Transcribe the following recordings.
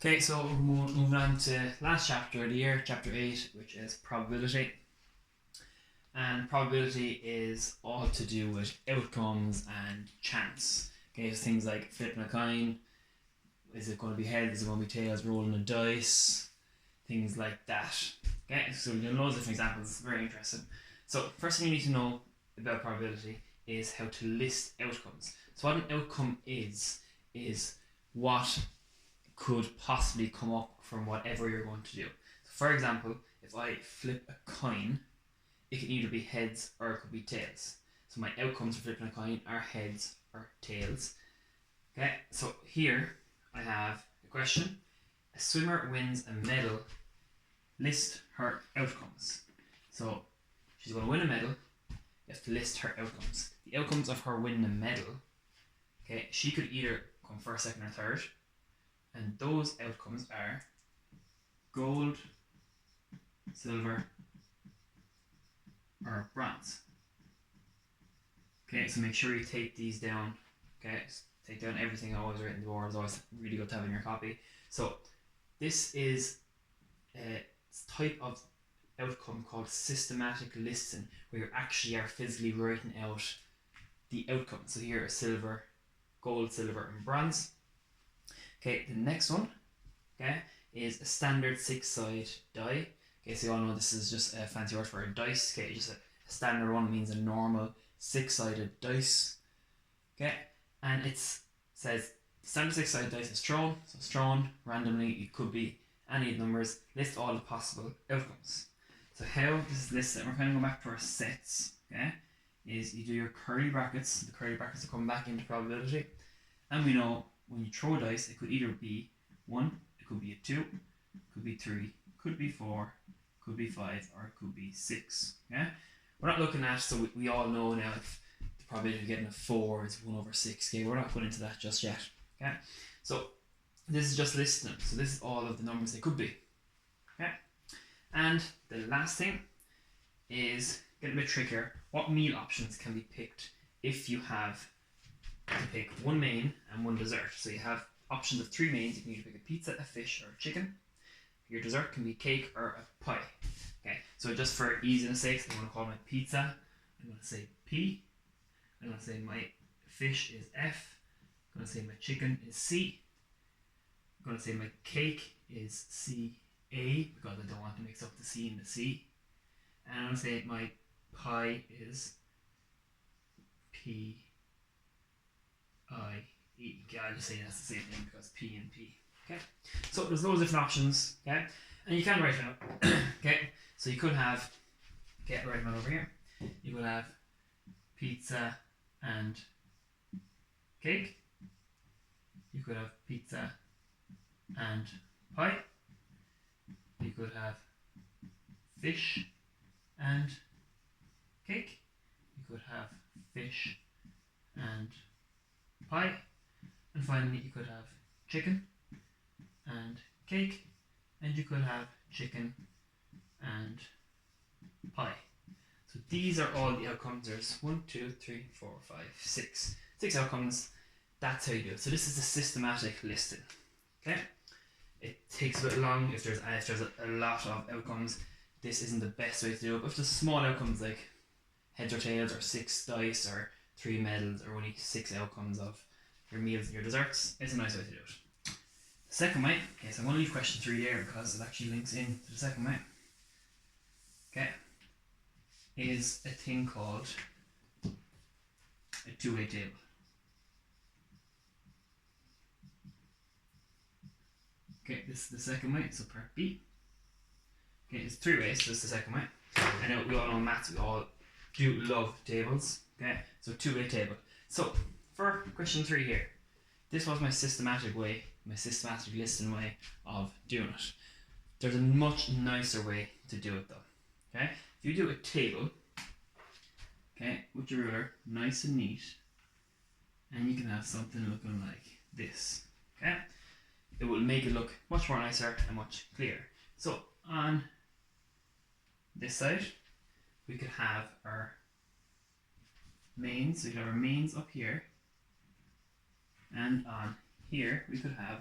Okay, so we're moving on to last chapter of the year, chapter 8, which is probability. And probability is all to do with outcomes and chance. Okay, so things like flipping a coin, is it going to be heads, is it going to be tails, rolling a dice, things like that. Okay, so you'll know loads of different examples, it's very interesting. So, first thing you need to know about probability is how to list outcomes. So, what an outcome is what could possibly come up from whatever you're going to do. So for example, if I flip a coin, it can either be heads or it could be tails. So my outcomes for flipping a coin are heads or tails. Okay, so here I have a question. A swimmer wins a medal. List her outcomes. So she's going to win a medal. You have to list her outcomes. The outcomes of her winning a medal, okay, she could either come first, second, or third. And those outcomes are gold, silver, or bronze. Okay, so make sure you take these down. Okay, so take down everything I always write in the board. It's always really good to have in your copy. So this is a type of outcome called systematic listing, where you actually are physically writing out the outcome. So here are silver, gold, silver, and bronze. Okay, the next one, okay, is a standard 6-side die. Okay, so you all know this is just a fancy word for a dice. Okay, just a standard one means a normal 6-sided dice. Okay, and it says standard 6-sided dice is thrown. So it's thrown randomly. It could be any of the numbers. List all the possible outcomes. So how this is listed, we're kind of going back to our sets. Okay, is you do your curly brackets. The curly brackets are coming back into probability, and we know when you throw dice, it could either be 1, it could be a 2, it could be 3, could be 4, could be 5, or it could be 6. Okay? We're not looking at, so we all know now if the probability of getting a 4 is 1 over 6. Okay? We're not going into that just yet. Okay? So this is just listing them. So this is all of the numbers they could be. Okay? And the last thing is getting a bit trickier. What meal options can be picked if you have to pick one main and one dessert? So you have options of 3 mains. You can either pick a pizza, a fish, or a chicken. Your dessert can be cake or a pie. Okay, so just for easiness sake, I'm going to call my pizza, I'm going to say P. I'm going to say my fish is F. I'm going to say my chicken is C. I'm going to say my cake is CA, because I don't want to mix up the C and the C. And I'm going to say my pie is P I-E. Okay, I'll just say that's the same thing because P and P. Okay, so there's loads of different options. Okay, and you can write it out. Okay, so you could have, okay, write them out over here. You could have pizza and cake. You could have pizza and pie. You could have fish and cake. You could have fish and pie, and finally you could have chicken and cake, and you could have chicken and pie. So these are all the outcomes. There's 1, 2, 3, 4, 5, 6. 6 outcomes. That's how you do it. So this is a systematic listing. Okay? It takes a bit long if there's a lot of outcomes. This isn't the best way to do it. But if there's small outcomes like heads or tails or 6 dice or 3 medals or only 6 outcomes of your meals and your desserts, it's a nice way to do it. The second way, okay, so I'm going to leave question 3 there because it actually links in to the second way. Okay, is a thing called a two-way table. Okay, this is the second way, so part B. Okay, it's 3 ways, so this is the second way. I know we all know maths, we all do love tables. Okay, so two-way table. So for question 3 here, this was my systematic way, my systematic listing way of doing it. There's a much nicer way to do it though. Okay, if you do a table, okay, with your ruler, nice and neat, and you can have something looking like this. Okay, it will make it look much more nicer and much clearer. So on this side, we could have our mains. So we could have our mains up here, and on here we could have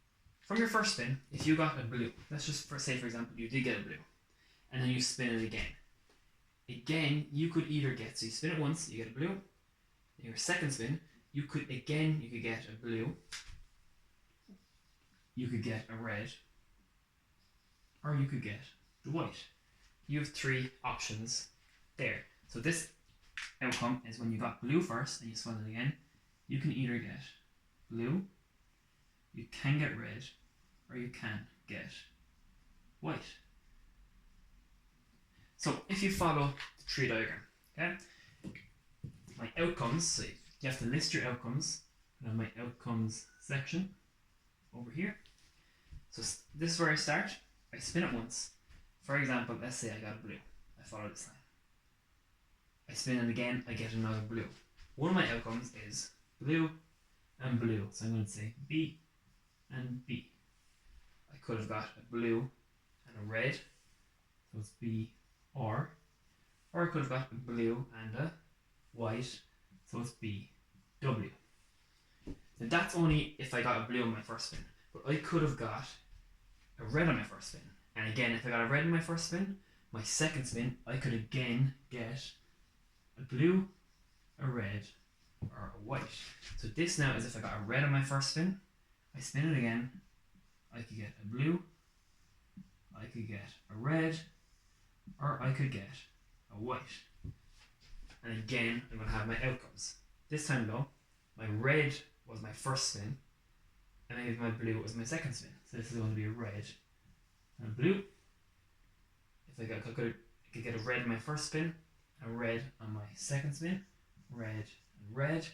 from your first spin, if you got a blue, let's just say for example you did get a blue, and then you spin it again. Again, you could either get, so you spin it once, you get a blue. In your second spin, you could get a blue, you could get a red, or you could get the white. You have 3 options there. So this outcome is when you got blue first and you spun it again, you can either get blue, you can get red, or you can get white. So if you follow the tree diagram, okay, my outcomes, so you have to list your outcomes, and then my outcomes section over here. So this is where I start. I spin it once. For example, let's say I got a blue. I follow this line. I spin it again, I get another blue. One of my outcomes is blue and blue. So I'm going to say B and B. I could have got a blue and a red, so it's B or I could have got a blue and a white, so it's B W. Now that's only if I got a blue on my first spin, but I could have got a red on my first spin. And again, if I got a red in my first spin, my second spin, I could again get a blue, a red, or a white. So this now is if I got a red on my first spin, I spin it again, I could get a blue, I could get a red, or I could get a white. And again, I'm going to have my outcomes. This time though, my red was my first spin, and maybe my blue was my second spin. So this is going to be a red and a blue. If I could get a red in my first spin, a red on my second spin, red and red.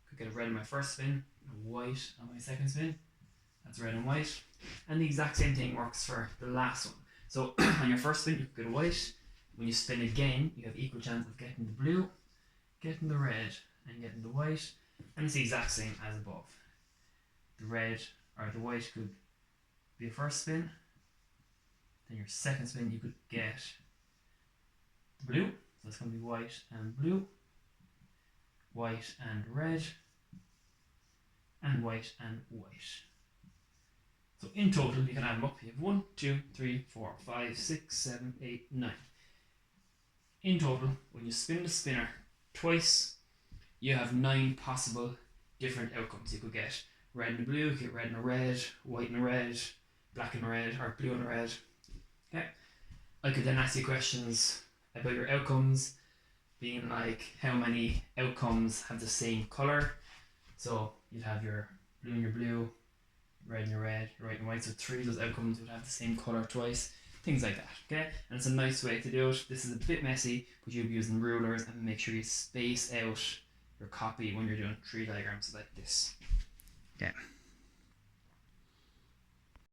Could get a red in my first spin, a white on my second spin. That's red and white. And the exact same thing works for the last one. So on your first spin, you could get a white. When you spin again, you have equal chance of getting the blue, getting the red, and getting the white. And it's the exact same as above. The red or the white could be a first spin. Then your second spin, you could get the blue. So it's going to be white and blue, white and red, and white and white. So in total, you can add them up. You have 1, 2, 3, 4, 5, 6, 7, 8, 9. In total, when you spin the spinner twice, you have 9 possible different outcomes. You could get red and a blue, you could get red and a red, white and a red, black and a red, or blue and a red. Okay. I could then ask you questions about your outcomes, being like how many outcomes have the same color. So you'd have your blue and your blue, red and your red, your white and white. So 3 of those outcomes would have the same color twice. Things like that, okay? And it's a nice way to do it. This is a bit messy, but you'll be using rulers, and make sure you space out your copy when you're doing tree diagrams like this. Okay.